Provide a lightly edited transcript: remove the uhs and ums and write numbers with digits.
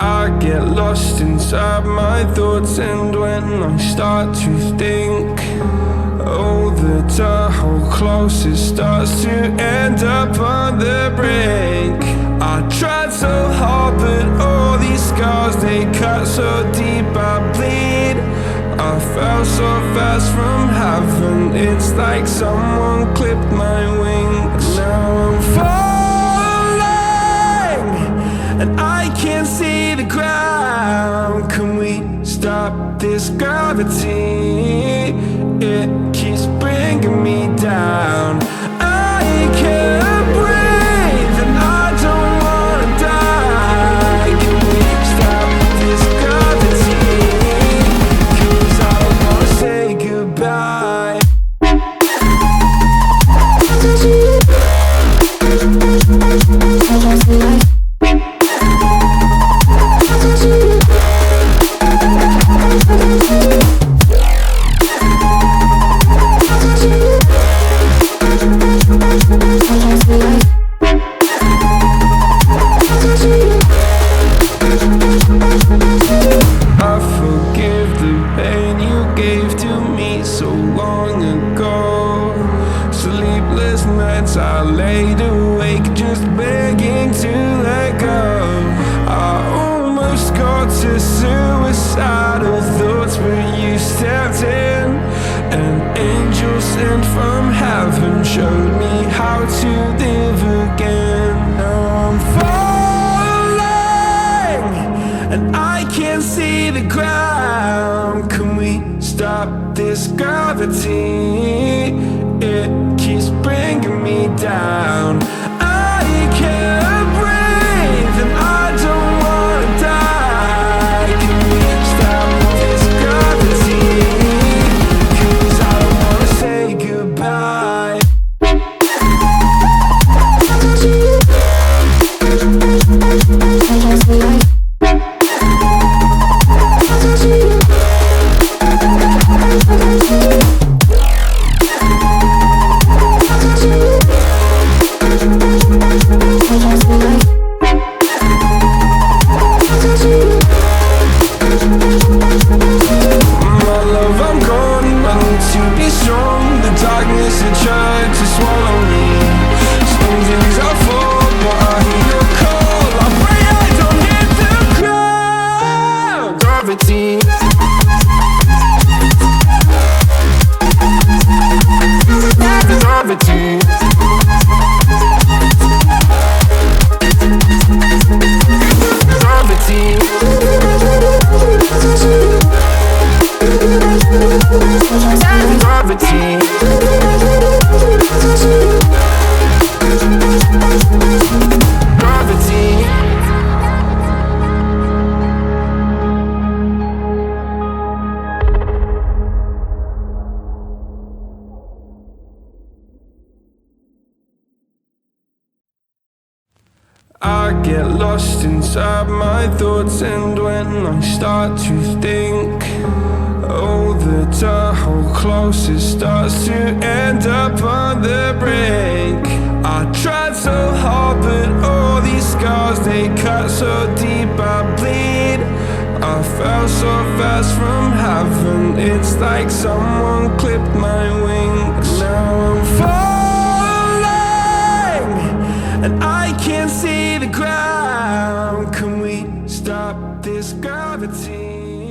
I get lost inside my thoughts, and when I start to think, oh, the Tahoe closest starts to end up on the brink. I tried so hard, but all these scars, they cut so deep I bleed. I fell so fast from heaven, it's like someone clipped my wings. Now I'm falling, and I can't see the ground. Can we stop this gravity? It keeps bringing me down. I can't breathe and I don't wanna die. Can we stop this gravity? 'Cause I don't wanna say goodbye. I forgive the pain you gave to me so long ago. Sleepless nights I laid awake just begging to let go. I almost got to suicidal thoughts, but you stepped in. An angel sent from heaven showed me how to live again. Now I'm falling, and I can't see the ground. Can we stop this gravity? It keeps bringing me down. I can't breathe and I don't wanna die. Can we stop this gravity? 'Cause I don't wanna say goodbye. My love, I'm gone, I need to be strong. The darkness had tried to swallow me. Some days I fall, but I hear your call. I pray I don't hit the ground. Gravity. Gravity. Gravity. Gravity. Gravity. I get lost inside my thoughts, and when I start to think, oh, the Tahoe closest starts to end up on the brink. I tried so hard, but all these scars, they cut so deep I bleed. I fell so fast from heaven, it's like someone clipped my wings. Now I'm falling, and I can't see the ground. Can we stop this gravity?